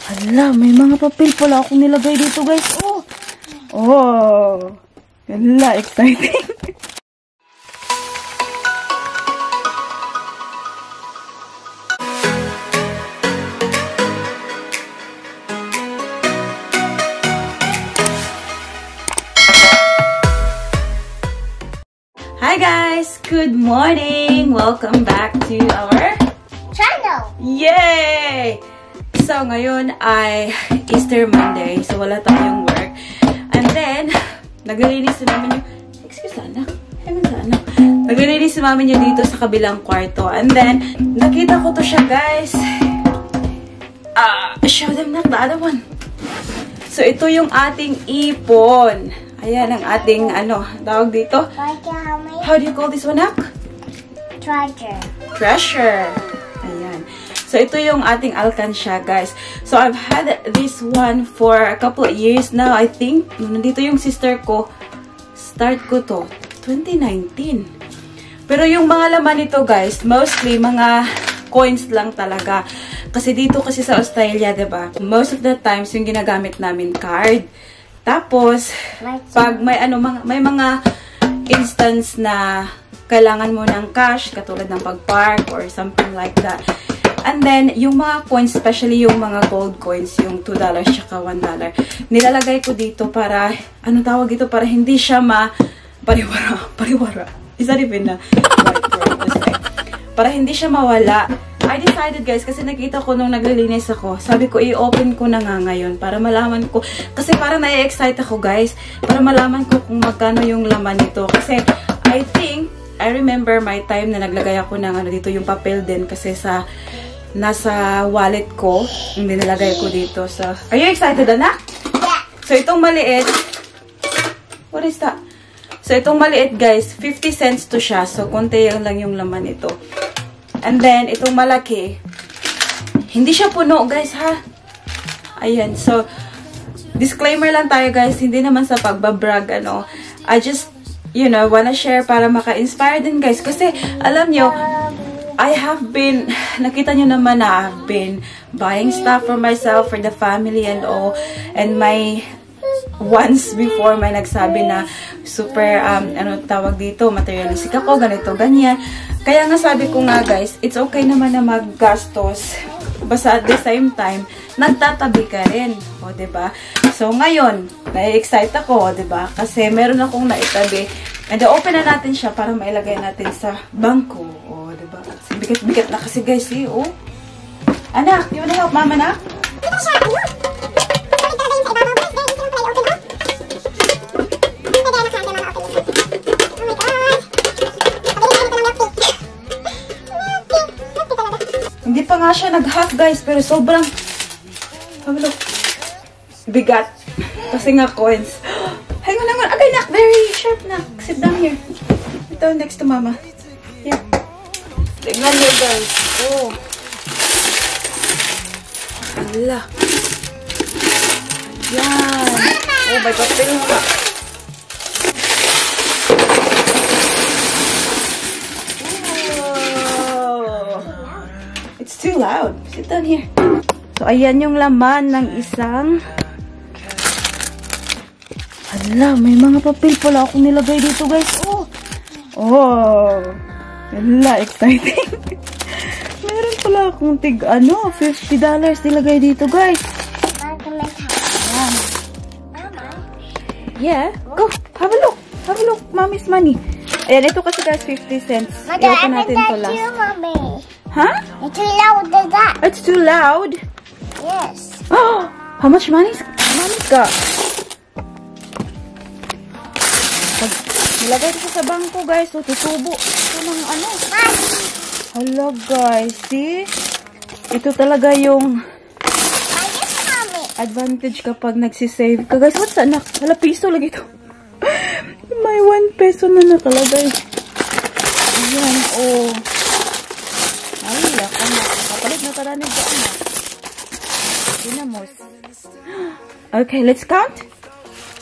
Hala, may mga papel pala akong nilagay dito, guys. Oh! Oh! Hala, exciting. Hi guys! Good morning! Welcome back to our channel! Yay! So, ngayon ay Easter Monday. So, wala tayong work. And then, naglilinis na namin yung... Excuse anak. Ewan sa anak. Naglilinis na namin yung dito sa kabilang kwarto. And then, nakita ko to siya guys. Show them not the other one. So, ito yung ating ipon. Ayan ang ating, tawag dito. How do you call this one, Nak? Treasure. Treasure. Ayan. So, ito yung ating alkansya, guys. So, I've had this one for a couple of years now, I think. Nandito yung sister ko. Start ko to. 2019. Pero yung mga laman nito, guys, mostly mga coins lang talaga. Kasi dito kasi sa Australia, diba? Most of the times, yung ginagamit namin card. Tapos, pag may mga instance na kailangan mo ng cash, katulad ng pag-park or something like that. And then, yung mga coins, especially yung mga gold coins, yung $2 tsaka $1, nilalagay ko dito para, tawag dito, para hindi siya pariwara. Is that even na right word? Para hindi siya mawala. I decided guys, kasi nakita ko nung naglilinis ako, sabi ko i-open ko na nga ngayon para malaman ko, kasi parang na-excite ako guys, para malaman ko kung magkano yung laman nito. Kasi I remember my time na naglagay ako ng dito yung papel din kasi nasa wallet ko, yung nilagay ko dito. So, are you excited anak? Yeah. So itong maliit, what is that? So itong maliit guys, 50 cents to siya. So konti lang yung laman nito. And then, itong malaki, hindi siya puno, guys, ha? Ayan. So, disclaimer lang tayo, guys. Hindi naman sa pagbabrag, I just, wanna share para maka-inspire din, guys. Kasi, alam nyo, nakita nyo naman na I've been buying stuff for myself, for the family and all. And once before, may nagsabi na super, tawag dito, materialistic ako, ganito, ganyan. Kaya nga sabi ko nga guys, it's okay naman na maggastos. Basta at the same time, nagtatabi ka rin. O, diba? So, ngayon, na-excite ako, diba? Kasi meron akong naitabi. And open na natin siya para mailagay natin sa bangko. O, diba? Kasi bigat-bigat na kasi guys, oh. Anak, you wanna help mama na? Hindi pa nga siya nag-hack guys, pero sobrang bigat. Kasi nga coins. Hang on. Okay, nak, very sharp na. Sit down here. Ito, next to mama. Yeah. Tingnan nyo guys. Oh. Hala. Yan. Oh, may papel nga. It's too loud. Sit down here. So, ayan yung laman ng isang... Hala, may mga papel pala akong nilagay dito, guys. Oh! Oh! Hala, exciting. Meron pala akong $50 nilagay dito, guys. Ayan. Yeah. Go. Have a look. Have a look. Mommy's money. Ayan, ito kasi guys, 50 cents. I-open natin to last. Huh? It's too loud than that. It's too loud? Yes. Oh! How much money's got? Pag nilagay ito sa bangko, guys. So, tutubo. Ito ng Hala, guys. See? Ito talaga yung advantage kapag nagsisave ka. Guys, what's anak? Hala, piso lagi ito. May 1 peso na nakalagay. Ayan, oh. Ay, laka na. Kapalit na taranig ka, anak. Dinamos. Okay, let's count.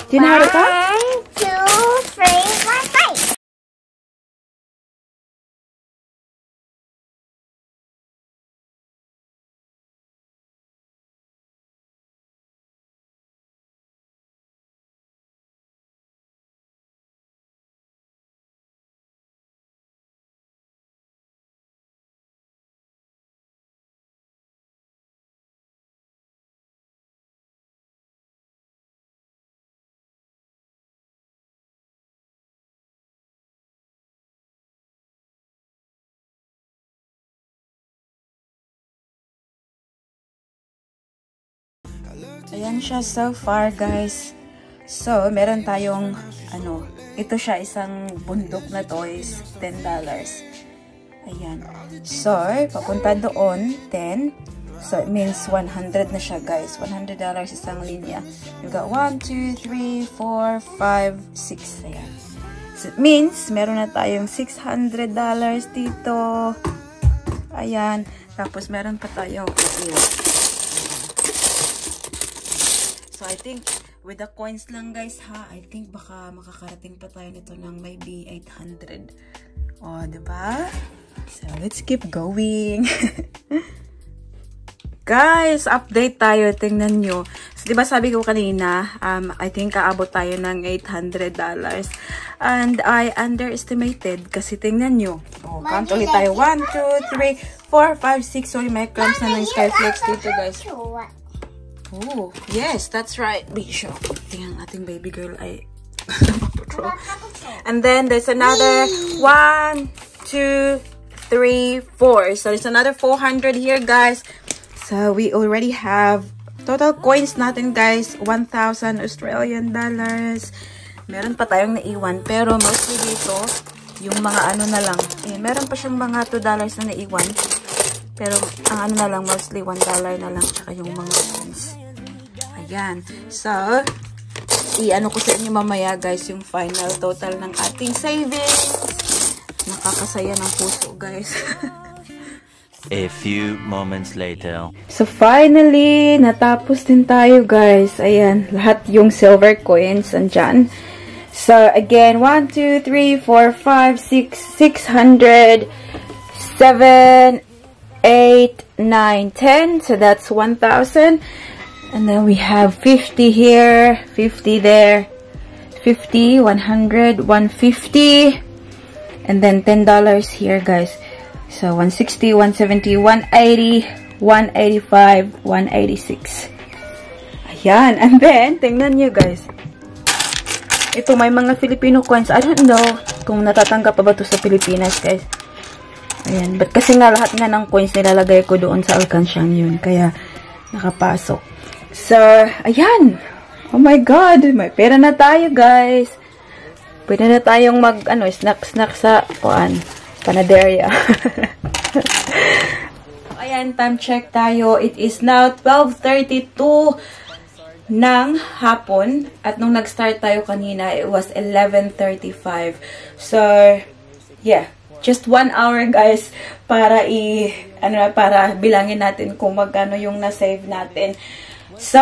Do you know how to count? 1, 2, 3, 4, 5. Ayan siya so far, guys. So, meron tayong, ito siya, isang bundok na toys, $10. Ayan. So, papunta doon, 10. So, it means 100 na siya, guys. $100 isang linya. You got 1, 2, 3, 4, 5, 6. Ayan. So, it means, meron na tayong $600 dito. Ayan. Tapos, meron pa tayong So, I think, with the coins lang, guys, ha? I think baka makakarating pa tayo nito ng maybe 800. O, diba? So, let's keep going. Guys, update tayo. Tingnan nyo. So, diba sabi ko kanina, I think aabot tayo ng $800. And I underestimated kasi tingnan nyo. Oh, count ulit tayo. 1, 2, 3, 4, 5, 6. Sorry, may crumbs na ng Skyflakes dito, guys. Oh, yes, that's right. Bisho. Tingnan ating baby girl ay And then there's another 1, 2, 3, 4. So there's another 400 here, guys. So we already have total coins natin, guys, 1,000 Australian dollars. Meron pa tayong naiwan, pero mostly dito, yung mga na lang. Eh, meron pa siyang mga $2 na naiwan. Pero ang na lang, mostly $1 na lang, tsaka yung mga coins. Ayan. So, ko sa inyo mamaya, guys, yung final total ng ating savings. Nakakasaya ng puso, guys. A few moments later. So, finally, natapos din tayo, guys. Ayan, lahat yung silver coins andyan. So, again, 1, 2, 3, 4, 5, 6, 600, 7, 8, 9, 10. So, that's 1,000. And then we have 50 here, 50 there, 50, 100, 150. And then $10 here, guys. So, 160, 170, 180, 185, 186. Ayan. And then, tingnan nyo, guys. Ito, may mga Filipino coins. I don't know kung natatanggap pa ba ito sa Pilipinas, guys. Ayan. But kasi nga, lahat nga ng coins nilalagay ko doon sa alkansyang yun. Kaya, nakapasok. So, ayan. Oh my God. May pera na tayo, guys. Pwede na tayong snack sa, panaderia. Ayan, time check tayo. It is now 12:32 ng hapon. At nung nag-start tayo kanina, it was 11:35. So, yeah. Just 1 hour, guys, para para bilangin natin kung magkano yung na-save natin. So,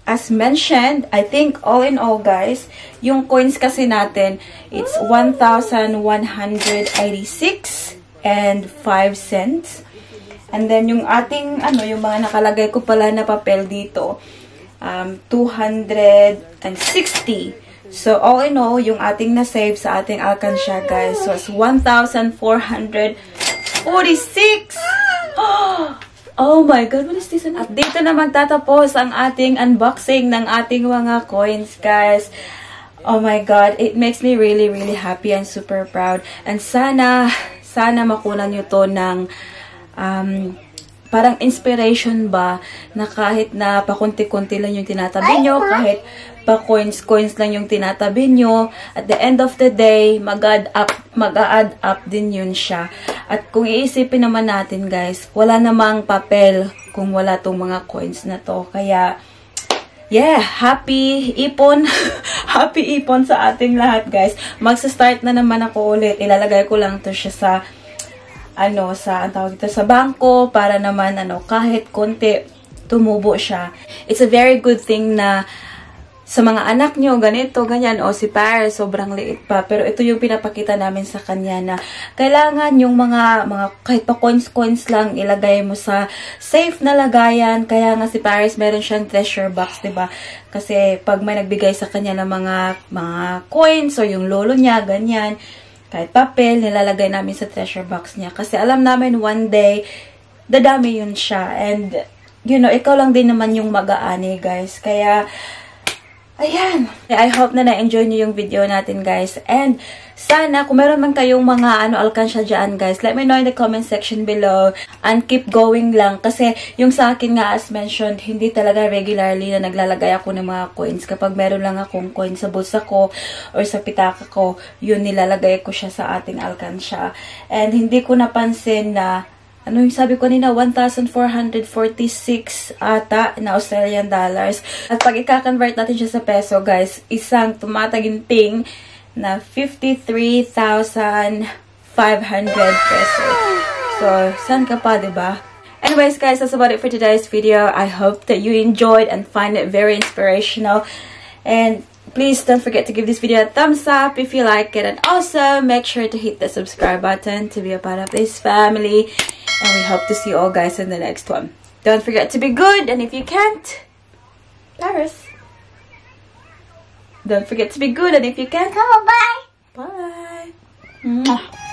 as mentioned, I think all in all, guys, yung coins kasi natin, it's 1,186.05. And then yung ating, yung mga nakalagay ko pala na papel dito, 260. So, all in all, yung ating na-save sa ating alkansya, guys, was 1,446. Oh my God, what is this? At dito na magtatapos ang ating unboxing ng ating mga coins, guys. Oh my God, it makes me really, really happy and super proud. And sana makunan nyo to ng parang inspiration ba na kahit na pakunti-kunti lang yung tinatabi nyo, kahit pa coins lang yung tinatabi nyo, at the end of the day, mag-add up din yun siya. At kung iisipin naman natin, guys, wala namang papel kung wala tong mga coins na to. Kaya, yeah, happy ipon. Happy ipon sa ating lahat, guys. Magsa-start na naman ako ulit. Ilalagay ko lang to siya sa ang tawag dito, sa bangko, para naman, kahit konti, tumubo siya. It's a very good thing na sa mga anak nyo, ganito, ganyan, o si Paris, sobrang liit pa. Pero ito yung pinapakita namin sa kanya na kailangan yung mga kahit pa coins lang, ilagay mo sa safe na lagayan. Kaya nga si Paris, meron siyang treasure box, diba? Kasi pag may nagbigay sa kanya ng mga coins, o yung lolo niya, ganyan, kahit papel, nilalagay namin sa treasure box niya. Kasi alam namin one day, dadami yun siya. And, ikaw lang din naman yung mag-aani, guys. Kaya, Ayan. I hope na na-enjoy nyo yung video natin, guys. And sana, kung meron man kayong mga alkansya dyan, guys, let me know in the comment section below. And keep going lang. Kasi yung sa akin nga, as mentioned, hindi talaga regularly na naglalagay ako ng mga coins. Kapag meron lang akong coins sa bulsa ko or sa pitaka ko, yun nilalagay ko siya sa ating alkansya. And hindi ko napansin na ano yung sabi ko nila, 1,446 ata na Australian dollars. At pag i-convert natin siya sa peso, guys, isang tumataginting na 53,500 pesos. So, saan ka pa, diba? Anyways, guys, that's about it for today's video. I hope that you enjoyed and find it very inspirational. And please don't forget to give this video a thumbs up if you like it. And also, make sure to hit the subscribe button to be a part of this family. And we hope to see you all guys in the next one. Don't forget to be good. And if you can't, Paris. Don't forget to be good. And if you can't, Bye. bye. Mwah.